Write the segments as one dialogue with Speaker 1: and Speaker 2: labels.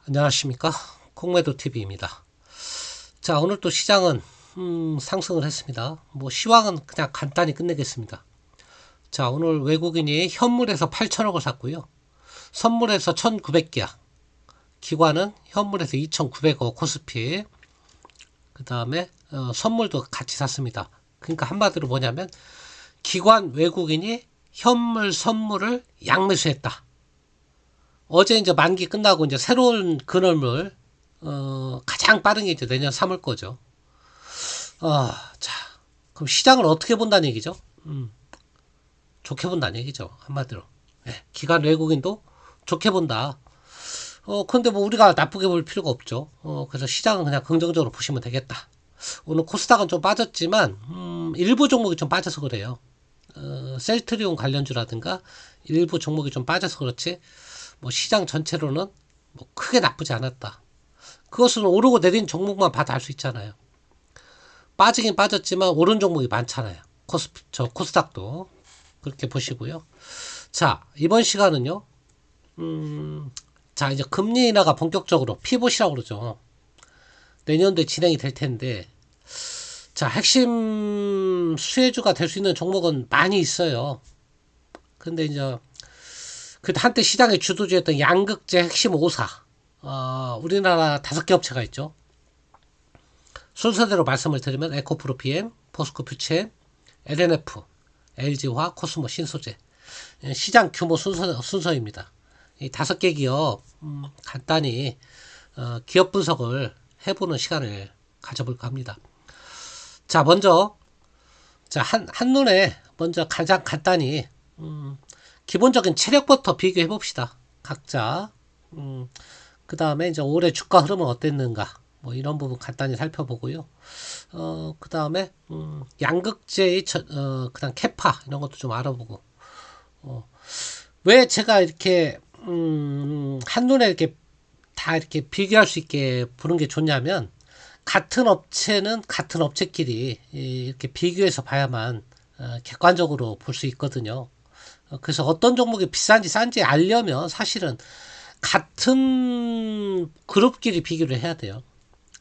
Speaker 1: 안녕하십니까, 콩매도TV입니다. 자, 오늘 또 시장은 상승을 했습니다. 뭐 시황은 그냥 간단히 끝내겠습니다. 자, 오늘 외국인이 현물에서 8천억을 샀고요, 선물에서 1900계약, 기관은 현물에서 2900억 코스피, 그 다음에 선물도 같이 샀습니다. 그러니까 한마디로 뭐냐면 기관 외국인이 현물 선물을 양매수했다. 어제 이제 만기 끝나고 이제 새로운 근월물 가장 빠른 게 이제 내년 3월 거죠. 자, 그럼 시장을 어떻게 본다는 얘기죠? 좋게 본다는 얘기죠. 한마디로. 예, 기관 외국인도 좋게 본다. 근데 뭐 우리가 나쁘게 볼 필요가 없죠. 그래서 시장은 그냥 긍정적으로 보시면 되겠다. 오늘 코스닥은 좀 빠졌지만, 일부 종목이 좀 빠져서 그래요. 셀트리온 관련주라든가 일부 종목이 좀 빠져서 그렇지, 뭐 시장 전체로는 뭐 크게 나쁘지 않았다. 그것은 오르고 내린 종목만 봐도 알 수 있잖아요. 빠지긴 빠졌지만 오른 종목이 많잖아요. 코스닥도 그렇게 보시고요. 자, 이번 시간은요. 자, 이제 금리 인하가 본격적으로 피봇이라고 그러죠. 내년도에 진행이 될 텐데, 자, 핵심 수혜주가 될 수 있는 종목은 많이 있어요. 근데 이제 그 한때 시장의 주도주였던 양극재 핵심 5사, 우리나라 5개 업체가 있죠. 순서대로 말씀을 드리면 에코프로 PM, 포스코 퓨체, LNF, LG화학, 코스모, 신소재. 시장 규모 순서입니다. 이 5개 기업 간단히 기업 분석을 해보는 시간을 가져볼까 합니다. 자, 먼저 한눈에 먼저 가장 간단히 기본적인 체력부터 비교해 봅시다. 각자. 그 다음에 이제 올해 주가 흐름은 어땠는가, 뭐 이런 부분 간단히 살펴보고요. 그 다음에 양극재의 그다음 캐파 이런 것도 좀 알아보고. 왜 제가 이렇게 한눈에 이렇게 다 이렇게 비교할 수 있게 보는 게 좋냐면, 같은 업체는 같은 업체끼리 이렇게 비교해서 봐야만 객관적으로 볼 수 있거든요. 그래서 어떤 종목이 비싼지 싼지 알려면 사실은 같은 그룹끼리 비교를 해야 돼요.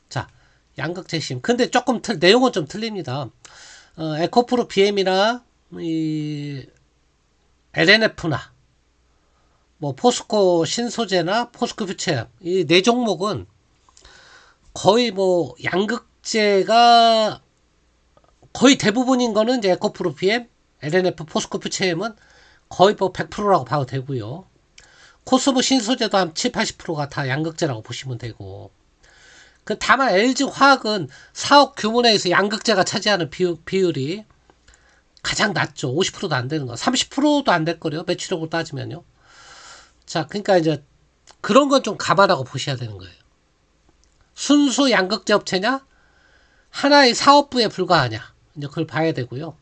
Speaker 1: 자, 양극재심. 근데 조금 내용은 좀 틀립니다. 에코프로 BM이나 이 LNF나 뭐 포스코 신소재나 포스코 퓨체, 이 네 종목은 거의 뭐 양극재가 거의 대부분인 거는 이제 에코프로 BM, LNF, 포스코 퓨체엠은 거의 뭐 100%라고 봐도 되고요. 코스모 신소재도 한 7, 80%가 다 양극재라고 보시면 되고. 다만 LG화학은 사업 규모 내에서 양극재가 차지하는 비율이 가장 낮죠. 50%도 안 되는 거. 30%도 안 될 거래요. 매출액으로 따지면요. 자, 그러니까 이제 그런 건 좀 감안하고 보셔야 되는 거예요. 순수 양극재 업체냐? 하나의 사업부에 불과하냐? 이제 그걸 봐야 되고요.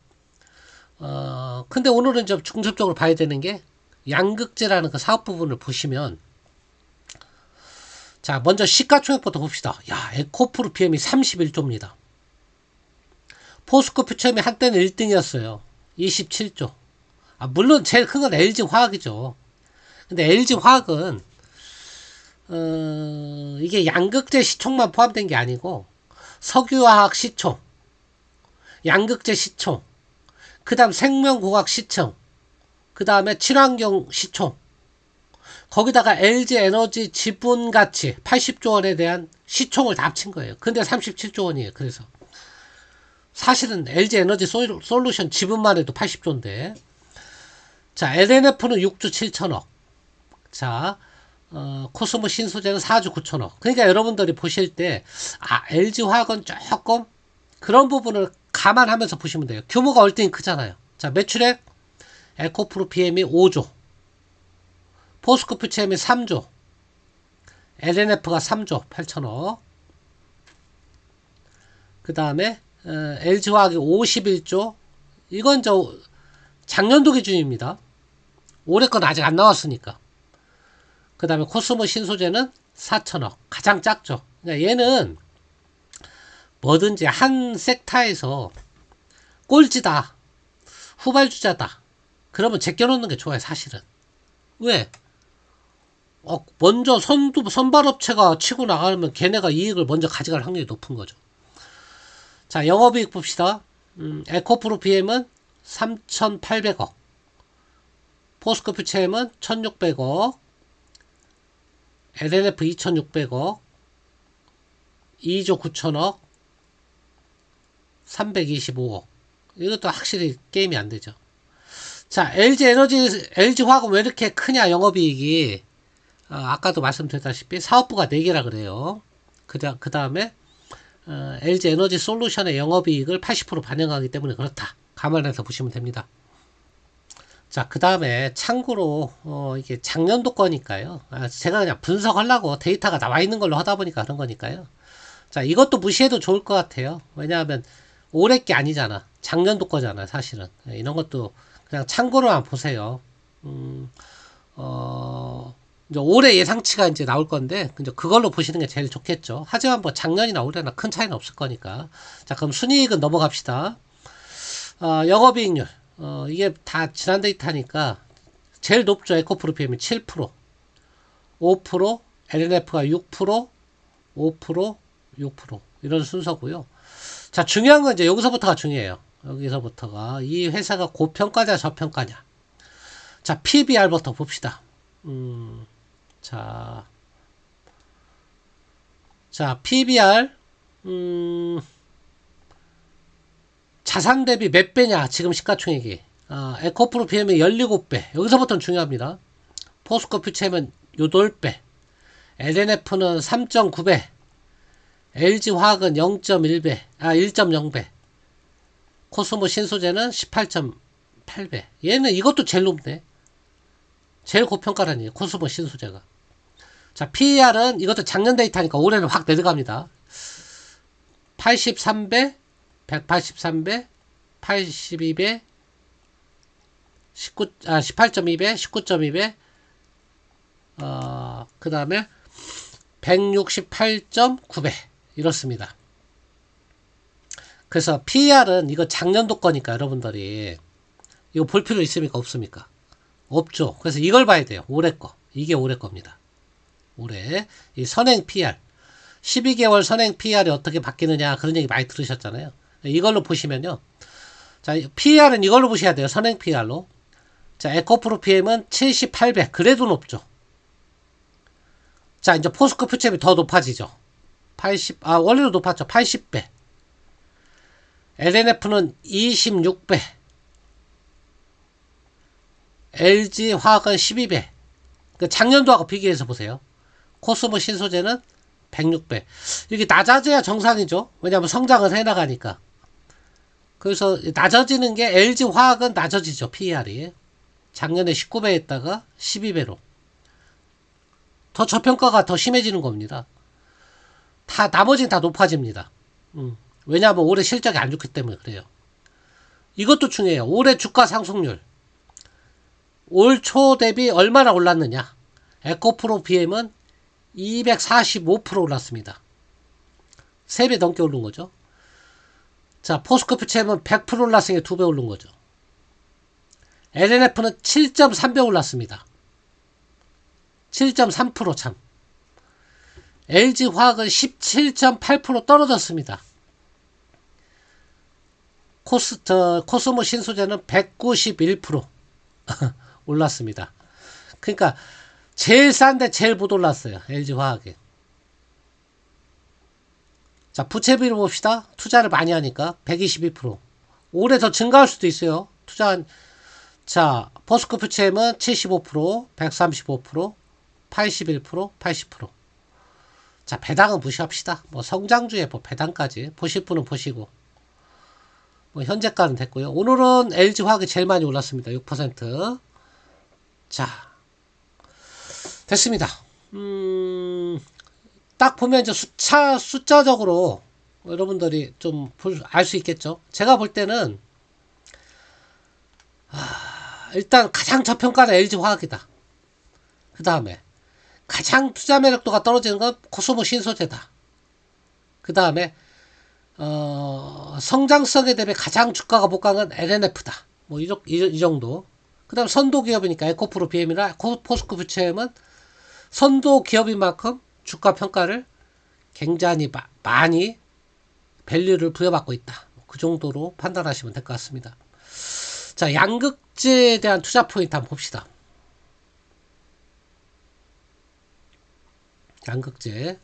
Speaker 1: 근데 오늘은 좀 중점적으로 봐야 되는 게 양극재라는 그 사업 부분을 보시면, 자, 먼저 시가총액부터 봅시다. 야, 에코프로 PM이 31조입니다. 포스코 퓨처엠이 한때는 1등이었어요. 27조. 물론 제일 큰 건 LG화학이죠. 근데 LG화학은 이게 양극재 시총만 포함된 게 아니고 석유화학 시총, 양극재 시총, 그 다음 생명공학 시총, 그 다음에 친환경 시총, 거기다가 LG에너지 지분가치 80조 원에 대한 시총을 다 합친 거예요. 근데 37조 원이에요. 그래서 사실은 LG에너지 솔루션 지분만 해도 80조인데, 자, LNF는 6조 7천억, 자, 코스모 신소재는 4조 9천억. 그러니까 여러분들이 보실 때, LG화학은 조금 그런 부분을 감안하면서 보시면 돼요. 규모가 월등히 크잖아요. 자, 매출액 에코프로 BM이 5조, 포스코 퓨체엠이 3조, LNF가 3조 8천억, 그 다음에 LG화학이 51조. 이건 작년도 기준입니다. 올해 건 아직 안 나왔으니까. 그 다음에 코스모 신소재는 4천억. 가장 작죠. 그러니까 얘는 뭐든지 한 섹터에서 꼴찌다, 후발주자다, 그러면 제껴놓는 게 좋아요. 사실은. 왜? 먼저 선발업체가 치고 나가면 걔네가 이익을 먼저 가져갈 확률이 높은 거죠. 자, 영업이익 봅시다. 에코프로 BM은 3,800억, 포스코 퓨처엠은 1,600억, LNF 2,600억, 2조 9천억, 325억. 이것도 확실히 게임이 안 되죠. 자, LG화학은 왜 이렇게 크냐, 영업이익이. 아까도 말씀드렸다시피 사업부가 4개라 그래요. 그 다음에 LG에너지 솔루션의 영업이익을 80% 반영하기 때문에 그렇다. 감안해서 보시면 됩니다. 자, 그 다음에 참고로 이게 작년도 거니까요. 제가 그냥 분석하려고 데이터가 나와 있는 걸로 하다 보니까 그런 거니까요. 자, 이것도 무시해도 좋을 것 같아요. 왜냐하면 올해 게 아니잖아. 작년도 거잖아, 사실은. 이런 것도 그냥 참고로만 보세요. 이제 올해 예상치가 이제 나올 건데, 이제 그걸로 보시는 게 제일 좋겠죠. 하지만 뭐 작년이나 올해나 큰 차이는 없을 거니까. 자, 그럼 순이익은 넘어갑시다. 영업이익률. 이게 다 지난 데이터니까 제일 높죠. 에코프로 PM이 7%, 5%, LNF가 6%, 5%, 6% 이런 순서고요. 자, 중요한 건 이제 여기서부터가 중요해요. 여기서부터가 이 회사가 고평가냐 저평가냐. 자, PBR부터 봅시다. 자, PBR 자산 대비 몇 배냐, 지금 시가총액이. 에코프로 BM이 17배. 여기서부터는 중요합니다. 포스코 퓨처엠은 8배. LNF는 3.9배. LG화학은 0.1배. 1.0배. 코스모 신소재는 18.8배. 얘는 이것도 제일 높네. 제일 고평가라니, 코스모 신소재가. 자, PER은 이것도 작년 데이터니까 올해는 확 내려갑니다. 83배, 183배, 82배, 18.2배, 19.2배, 그 다음에 168.9배. 이렇습니다. 그래서 PER은 이거 작년도 거니까 여러분들이 이거 볼 필요 있습니까? 없습니까? 없죠. 그래서 이걸 봐야 돼요. 올해 거. 이게 올해 겁니다. 올해. 이 선행 PER. 12개월 선행 PER이 어떻게 바뀌느냐, 그런 얘기 많이 들으셨잖아요. 이걸로 보시면요. 자, PER은 이걸로 보셔야 돼요. 선행 PER로. 자, 에코프로 PM은 78배. 그래도 높죠. 자, 이제 포스코 퓨처엠이 더 높아지죠. 원래도 높았죠. 80배. LNF는 26배. LG화학은 12배. 그 작년도하고 비교해서 보세요. 코스모 신소재는 106배. 이게 낮아져야 정상이죠. 왜냐하면 성장을 해나가니까. 그래서 낮아지는 게 LG화학은 낮아지죠. PER이. 작년에 19배 했다가 12배로. 더 저평가가 더 심해지는 겁니다. 나머지는 다 높아집니다. 왜냐하면 올해 실적이 안 좋기 때문에 그래요. 이것도 중요해요. 올해 주가 상승률. 올 초 대비 얼마나 올랐느냐. 에코프로 BM은 245% 올랐습니다. 3배 넘게 오른 거죠. 자, 포스코 퓨처엠은 100% 올랐으니까 2배 오른 거죠. LNF는 7.3배 올랐습니다. 7.3% 참. LG화학은 17.8% 떨어졌습니다. 코스모 신소재는 191% 올랐습니다. 그러니까 제일 싼데 제일 못 올랐어요. LG화학이. 자, 부채비를 봅시다. 투자를 많이 하니까 122%. 올해 더 증가할 수도 있어요. 자, 포스코 퓨처엠은 75%, 135%, 81%, 80%. 자, 배당은 무시합시다. 뭐 성장주에 뭐 배당까지 보실 분은 보시고. 뭐 현재가는 됐고요. 오늘은 LG화학이 제일 많이 올랐습니다. 6%. 자, 됐습니다. 딱 보면 이제 숫자적으로 여러분들이 좀 알 수 있겠죠. 제가 볼 때는 일단 가장 저평가는 LG화학이다. 그 다음에 가장 투자 매력도가 떨어지는 건 코스모 신소재다. 그 다음에 성장성에 대비 가장 주가가 못 간 건 LNF다. 뭐 이 정도. 그 다음 선도 기업이니까 에코프로 BM이나 포스코 퓨처엠은 선도 기업인 만큼 주가 평가를 굉장히 많이 밸류를 부여받고 있다. 그 정도로 판단하시면 될 것 같습니다. 자, 양극재에 대한 투자 포인트 한번 봅시다. 양극재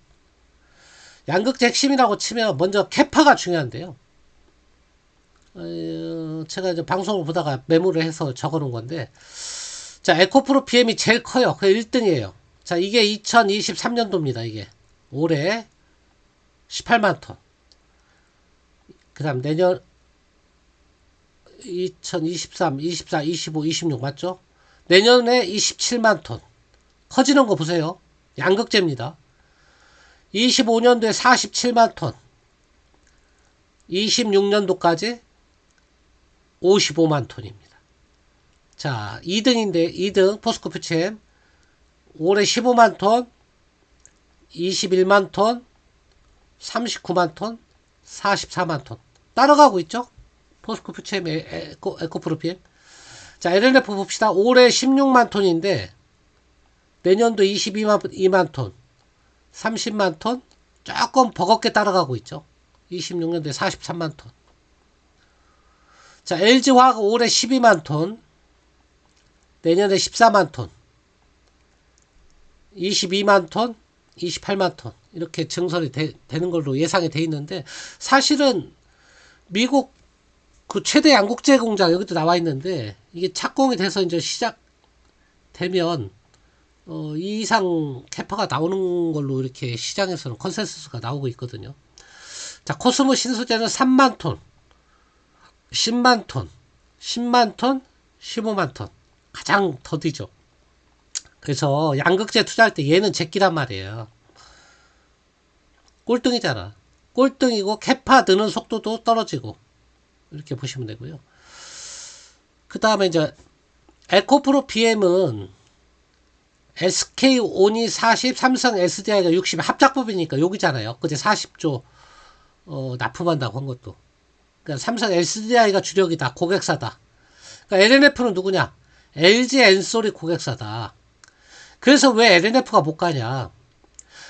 Speaker 1: 핵심이라고 치면 먼저 캐파가 중요한데요. 제가 이제 방송을 보다가 메모를 해서 적어 놓은 건데, 자, 에코프로 BM이 제일 커요. 그 1등이에요. 자, 이게 2023년도입니다. 이게 올해 18만 톤. 그 다음 내년 2023, 24, 25, 26 맞죠? 내년에 27만 톤. 커지는 거 보세요. 양극재입니다. 25년도에 47만 톤. 26년도까지 55만 톤입니다. 자, 2등인데, 2등 포스코 퓨체엠 올해 15만 톤, 21만 톤, 39만 톤, 44만 톤. 따라가고 있죠? 포스코 퓨체엠 에코프로 PM. 자, LNF 봅시다. 올해 16만 톤인데, 내년도 22만 톤, 30만 톤, 조금 버겁게 따라가고 있죠. 26년도에 43만 톤. 자, LG화학 올해 12만 톤, 내년에 14만 톤, 22만 톤, 28만 톤. 이렇게 증설이 되는 걸로 예상이 돼 있는데, 사실은 미국 그 최대 양극재 공장 여기도 나와 있는데, 이게 착공이 돼서 이제 시작되면 이 이상 캐파가 나오는 걸로 이렇게 시장에서는 컨센서스가 나오고 있거든요. 자, 코스모 신소재는 3만 톤, 10만 톤, 10만 톤, 15만 톤. 가장 더디죠. 그래서 양극재 투자할 때 얘는 제끼란 말이에요. 꼴등이잖아. 꼴등이고 캐파 드는 속도도 떨어지고, 이렇게 보시면 되고요. 그 다음에 이제 에코프로 BM은 SK 온이 40, 삼성 SDI가 60 합작법이니까 여기잖아요. 그제 40조 납품한다고 한 것도. 그러니까 삼성 SDI가 주력이다. 고객사다. 그러니까 LNF는 누구냐? LG 엔솔이 고객사다. 그래서 왜 LNF가 못 가냐?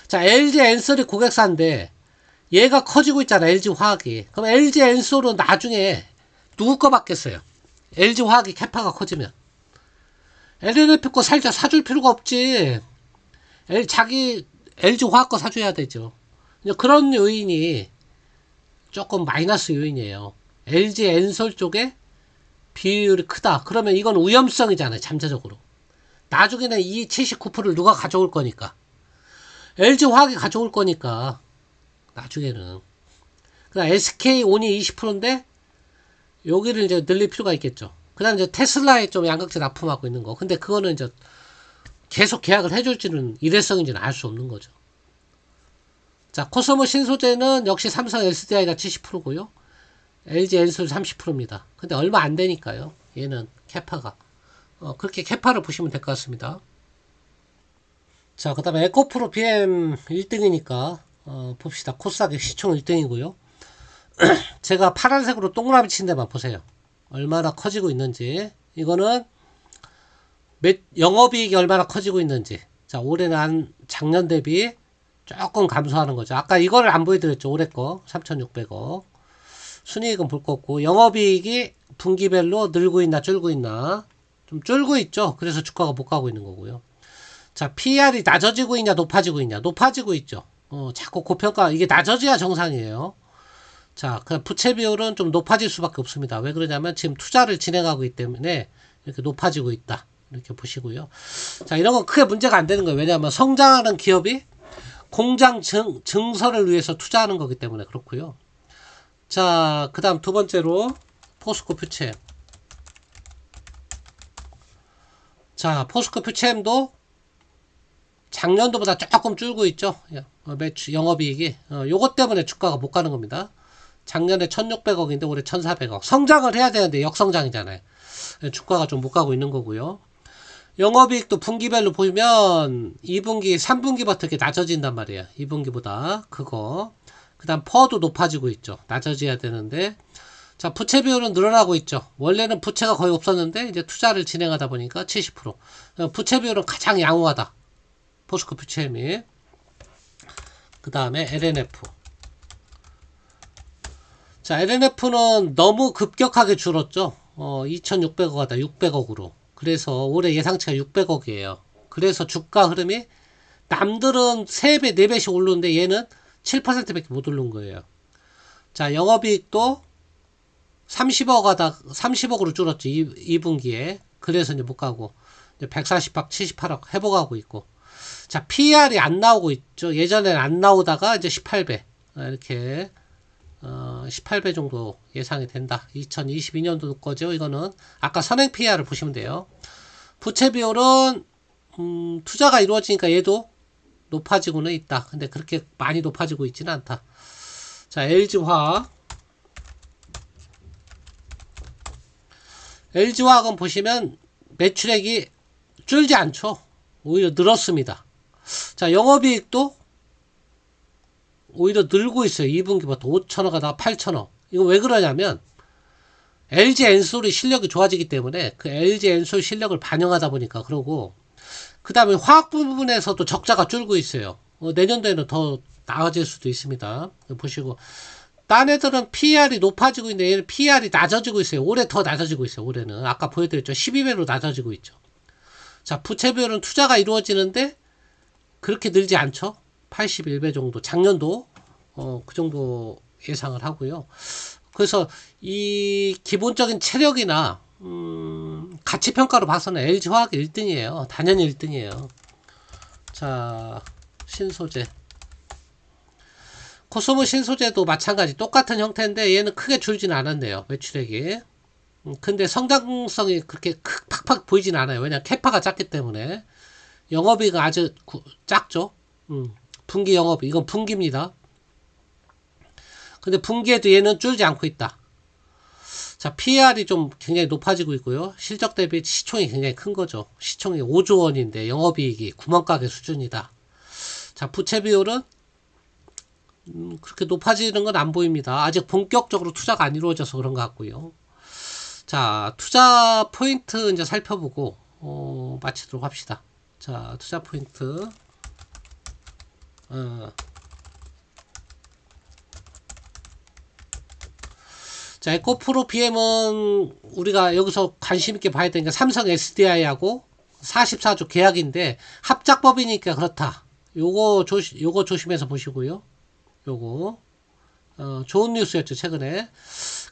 Speaker 1: 자, LG 엔솔이 고객사인데 얘가 커지고 있잖아. LG 화학이. 그럼 LG 엔솔은 나중에 누구 거 받겠어요? LG 화학이 캐파가 커지면. LNF 거 사줄 필요가 없지. 자기 LG 화학 거 사줘야 되죠. 그런 요인이 조금 마이너스 요인이에요. LG 엔솔 쪽에 비율이 크다. 그러면 이건 위험성이잖아요. 잠재적으로. 나중에는 이 79%를 누가 가져올 거니까. LG 화학이 가져올 거니까. 나중에는. 그러니까 SK온이 20%인데 여기를 이제 늘릴 필요가 있겠죠. 그 다음에 이제 테슬라에 좀 양극재 납품하고 있는 거. 근데 그거는 이제 계속 계약을 해줄지는 일회성인지는 알 수 없는 거죠. 자, 코스모 신소재는 역시 삼성 SDI가 70%고요. LG 엔솔 30%입니다. 근데 얼마 안 되니까요. 얘는 캐파가. 그렇게 캐파를 보시면 될 것 같습니다. 자, 그 다음에 에코프로 BM 1등이니까, 봅시다. 코스닥의 시총 1등이고요. 제가 파란색으로 동그라미 친 데만 보세요. 얼마나 커지고 있는지. 이거는 영업이익이 얼마나 커지고 있는지. 자, 올해는 작년 대비 조금 감소하는 거죠. 아까 이거를 안 보여드렸죠. 올해 거 3,600억. 순이익은 볼 거 없고, 영업이익이 분기별로 늘고 있나 줄고 있나. 좀 줄고 있죠. 그래서 주가가 못 가고 있는 거고요. 자, PR이 낮아지고 있냐 높아지고 있냐. 높아지고 있죠. 자꾸 고평가. 이게 낮아져야 정상이에요. 자, 그 부채 비율은 좀 높아질 수밖에 없습니다. 왜 그러냐면 지금 투자를 진행하고 있기 때문에 이렇게 높아지고 있다. 이렇게 보시고요. 자, 이런 건 크게 문제가 안 되는 거예요. 왜냐하면 성장하는 기업이 공장 증설을 위해서 투자하는 거기 때문에 그렇고요. 자, 그 다음 두 번째로 포스코 퓨체엠. 자, 포스코 퓨체엠도 작년도보다 조금 줄고 있죠. 매출 영업이익이. 요것 때문에 주가가 못 가는 겁니다. 작년에 1,600억인데 올해 1,400억. 성장을 해야 되는데 역성장이잖아요. 주가가 좀 못 가고 있는 거고요. 영업이익도 분기별로 보면 2분기, 3분기부터 이렇게 낮아진단 말이에요. 2분기보다 그거. 그 다음 퍼도 높아지고 있죠. 낮아져야 되는데. 자, 부채 비율은 늘어나고 있죠. 원래는 부채가 거의 없었는데 이제 투자를 진행하다 보니까 70%. 부채 비율은 가장 양호하다. 포스코 퓨처엠이. 그 다음에 LNF. 자, LNF는 너무 급격하게 줄었죠. 2,600억 하다 600억으로. 그래서 올해 예상치가 600억이에요. 그래서 주가 흐름이 남들은 3배, 4배씩 오르는데 얘는 7%밖에 못 오른 거예요. 자, 영업이익도 30억 하다 30억으로 줄었죠. 2분기에. 그래서 이제 못 가고 140박 78억 회복하고 있고. 자, PER이 안 나오고 있죠. 예전에는 안 나오다가 이제 18배. 이렇게 18배 정도 예상이 된다. 2022년도 거죠. 이거는 아까 선행 PER을 보시면 돼요. 부채 비율은 투자가 이루어지니까 얘도 높아지고는 있다. 근데 그렇게 많이 높아지고 있지는 않다. 자, LG화학. LG화학은 보시면 매출액이 줄지 않죠. 오히려 늘었습니다. 자, 영업이익도 오히려 늘고 있어요. 2분기부터 5천억 하다가 8천억. 이거 왜 그러냐면 LG 엔솔이 실력이 좋아지기 때문에 그 LG 엔솔 실력을 반영하다 보니까 그러고, 그 다음에 화학 부분에서도 적자가 줄고 있어요. 내년도에는 더 나아질 수도 있습니다. 보시고, 딴 애들은 PER이 높아지고 있는데 얘는 PER이 낮아지고 있어요. 올해 더 낮아지고 있어요. 올해는 아까 보여드렸죠. 12배로 낮아지고 있죠. 자, 부채 비율은 투자가 이루어지는데 그렇게 늘지 않죠. 81배 정도. 작년도 그 정도 예상을 하고요. 그래서 이 기본적인 체력이나 가치평가로 봐서는 LG화학이 1등이에요. 단연히 1등이에요. 자, 신소재. 코스모 신소재도 마찬가지 똑같은 형태인데 얘는 크게 줄진 않았네요. 매출액이. 근데 성장성이 그렇게 팍팍 보이진 않아요. 왜냐면 캐파가 작기 때문에. 영업이익은 아주 작죠. 분기 영업, 이건 분기입니다. 근데 분기에도 얘는 줄지 않고 있다. 자, PER이 좀 굉장히 높아지고 있고요. 실적 대비 시총이 굉장히 큰 거죠. 시총이 5조 원인데 영업이익이 구멍가게 수준이다. 자, 부채 비율은 그렇게 높아지는 건 안 보입니다. 아직 본격적으로 투자가 안 이루어져서 그런 것 같고요. 자, 투자 포인트 이제 살펴보고 마치도록 합시다. 자, 투자 포인트. 자, 에코프로 BM은 우리가 여기서 관심 있게 봐야 되는 게 삼성 SDI하고 44조 계약인데 합작법이니까 그렇다. 요거 조심해서 보시고요. 요거 좋은 뉴스였죠, 최근에.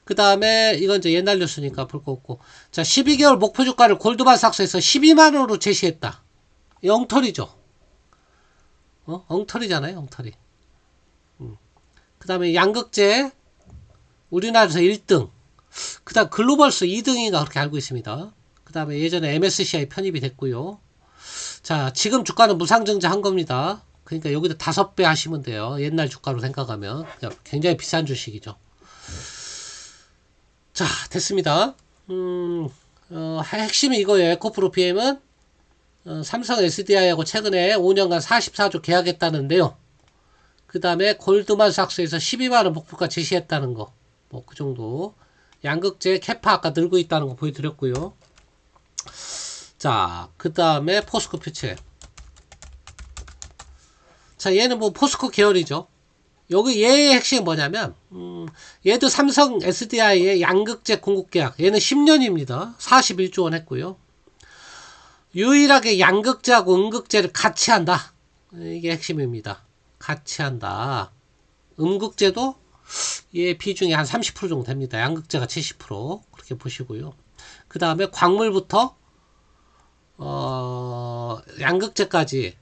Speaker 1: 그 다음에 이건 이제 옛날 뉴스니까 볼 거 없고. 자, 12개월 목표 주가를 골드만삭스에서 12만원으로 제시했다. 이 엉터리죠. 엉터리잖아요, 엉터리. 그 다음에 양극재 우리나라에서 1등. 그 다음 글로벌스 2등인가 그렇게 알고 있습니다. 그 다음에 예전에 MSCI 편입이 됐고요. 자, 지금 주가는 무상증자 한 겁니다. 그러니까 여기다 5배 하시면 돼요. 옛날 주가로 생각하면. 굉장히 비싼 주식이죠. 자, 됐습니다. 핵심이 이거예요. 에코프로 BM은 삼성 SDI하고 최근에 5년간 44조 계약했다는데요. 그 다음에 골드만삭스에서 12만원 목표가 제시했다는 거. 뭐 그 정도. 양극재 캐파 아까 늘고 있다는 거 보여드렸고요. 자, 그 다음에 포스코 퓨처. 자, 얘는 뭐 포스코 계열이죠. 여기 얘의 핵심이 뭐냐면 얘도 삼성 SDI의 양극재 공급 계약. 얘는 10년입니다. 41조 원 했고요. 유일하게 양극재하고 음극재를 같이 한다. 이게 핵심입니다. 같이 한다. 음극재도 얘 비중이 한 30% 정도 됩니다. 양극재가 70%. 그렇게 보시고요. 그 다음에 광물부터 양극재까지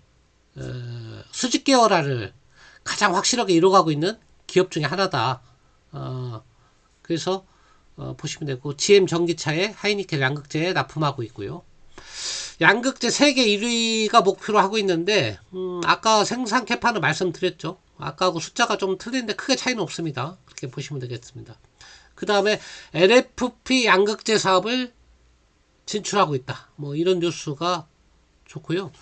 Speaker 1: 수직 계열화를 가장 확실하게 이뤄가고 있는 기업 중에 하나다. 그래서 보시면 되고, GM 전기차에 하이니켈 양극재에 납품하고 있고요. 양극재 세계 1위가 목표로 하고 있는데 아까 생산 캐파는 말씀드렸죠. 아까하고 숫자가 좀 틀리는데 크게 차이는 없습니다. 그렇게 보시면 되겠습니다. 그 다음에 LFP 양극재 사업을 진출하고 있다. 뭐 이런 뉴스가 좋고요.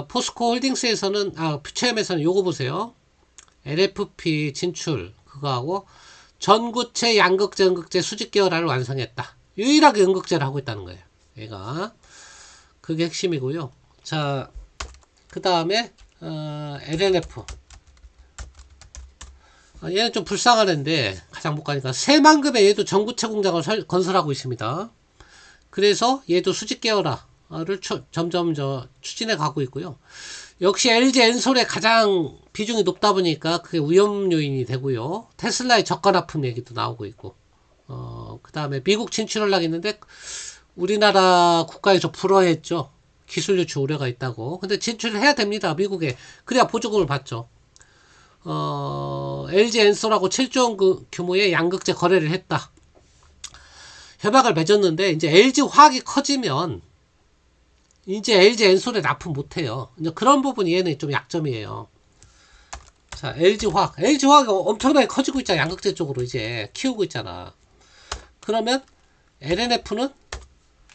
Speaker 1: 포스코 홀딩스에서는 퓨처엠에서는 요거 보세요. LFP 진출 그거하고 전구체 양극재 음극재 수직 계열화를 완성했다. 유일하게 음극재를 하고 있다는 거예요. 얘가 그게 핵심이고요. 자, 그 다음에 LNF. 얘는 좀 불쌍한 애인데 가장 못 가니까 새만금에 얘도 전구체 공장을 건설하고 있습니다. 그래서 얘도 수직 계열화를 점점 추진해 가고 있고요. 역시 LG 엔솔의 가장 비중이 높다 보니까 그게 위험 요인이 되고요. 테슬라의 저가 납품 얘기도 나오고 있고, 그 다음에 미국 진출하려고 했는데 우리나라 국가에서 불허했죠. 기술 유출 우려가 있다고. 근데 진출을 해야 됩니다. 미국에. 그래야 보조금을 받죠. LG 엔솔하고 7조 원 규모의 양극재 거래를 했다. 협약을 맺었는데 이제 LG 화학이 커지면 이제 LG 엔솔에 납품 못해요. 이제 그런 부분이 얘는 좀 약점이에요. 자, LG 화학이 엄청나게 커지고 있잖아. 양극재 쪽으로 이제 키우고 있잖아. 그러면 LNF는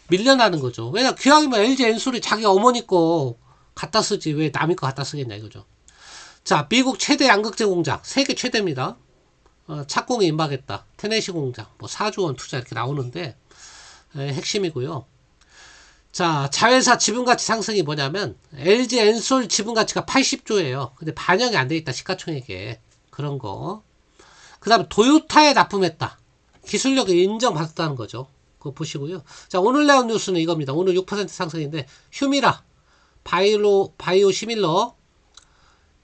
Speaker 1: 밀려나는 거죠. 왜냐, 기왕이면 LG 엔솔이 자기 어머니 거 갖다 쓰지 왜 남의 거 갖다 쓰겠냐 이거죠. 자, 미국 최대 양극재 공장, 세계 최대입니다. 착공이 임박했다. 테네시 공장, 뭐 4조 원 투자 이렇게 나오는데 핵심이고요. 자, 자회사 지분가치 상승이 뭐냐면 LG 엔솔 지분가치가 80조예요. 근데 반영이 안 돼 있다. 시가총액에. 그런 거. 그 다음에 도요타에 납품했다. 기술력이 인정받았다는 거죠. 그거 보시고요. 자, 오늘 나온 뉴스는 이겁니다. 오늘 6% 상승인데 휴미라, 바이오 시밀러,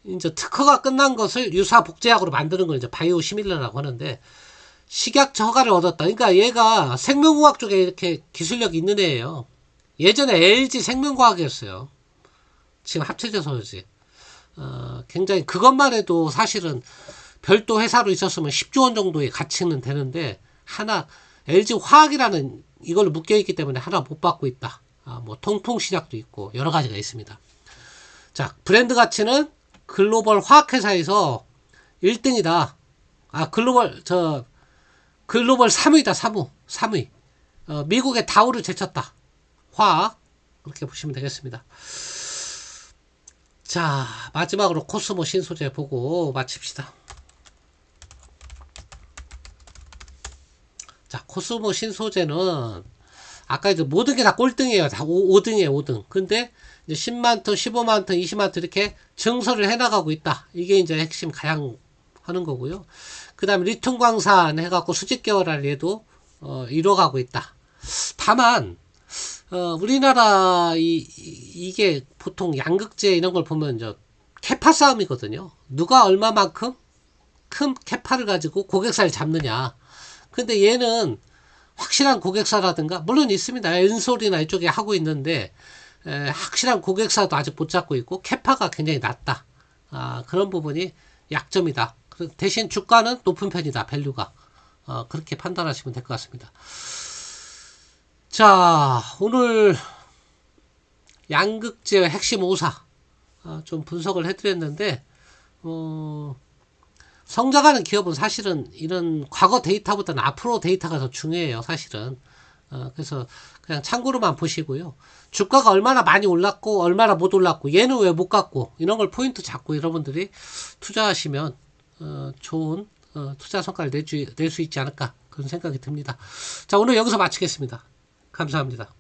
Speaker 1: 이제 특허가 끝난 것을 유사 복제약으로 만드는 걸 이제 바이오 시밀러라고 하는데 식약처 허가를 얻었다. 그러니까 얘가 생명공학 쪽에 이렇게 기술력이 있는 애예요. 예전에 LG 생명과학이었어요. 지금 합쳐져서 그렇지. 굉장히 그것만 해도 사실은 별도 회사로 있었으면 10조 원 정도의 가치는 되는데 하나 LG 화학이라는 이걸로 묶여있기 때문에 하나 못 받고 있다. 뭐 통풍신약도 있고 여러 가지가 있습니다. 자, 브랜드 가치는 글로벌 화학회사에서 1등이다. 글로벌 3위다. 3위. 미국의 다우를 제쳤다. 화학. 그렇게 보시면 되겠습니다. 자, 마지막으로 코스모 신소재 보고 마칩시다. 자, 코스모 신소재는 아까 이제 모든 게 다 꼴등이에요. 다 5등이에요, 5등. 근데 이제 10만 톤, 15만 톤, 20만 톤 이렇게 증설을 해나가고 있다. 이게 이제 핵심 가장 하는 거고요. 그 다음에 리튬 광산 해갖고 수직 계열화를 얘도 이뤄가고 있다. 다만 우리나라 이게 보통 양극재 이런 걸 보면 캐파 싸움이거든요. 누가 얼마만큼 큰 캐파를 가지고 고객사를 잡느냐. 근데 얘는 확실한 고객사라든가 물론 있습니다. 엔솔이나 이쪽에 하고 있는데 확실한 고객사도 아직 못 잡고 있고 캐파가 굉장히 낮다. 그런 부분이 약점이다. 대신 주가는 높은 편이다. 밸류가. 그렇게 판단하시면 될 것 같습니다. 자, 오늘 양극재 핵심 5사 좀 분석을 해드렸는데 성장하는 기업은 사실은 이런 과거 데이터보다는 앞으로 데이터가 더 중요해요. 사실은. 그래서 그냥 참고로만 보시고요. 주가가 얼마나 많이 올랐고 얼마나 못 올랐고 얘는 왜 못 갔고 이런 걸 포인트 잡고 여러분들이 투자하시면 좋은 투자 성과를 낼 수 있지 않을까 그런 생각이 듭니다. 자, 오늘 여기서 마치겠습니다. 감사합니다.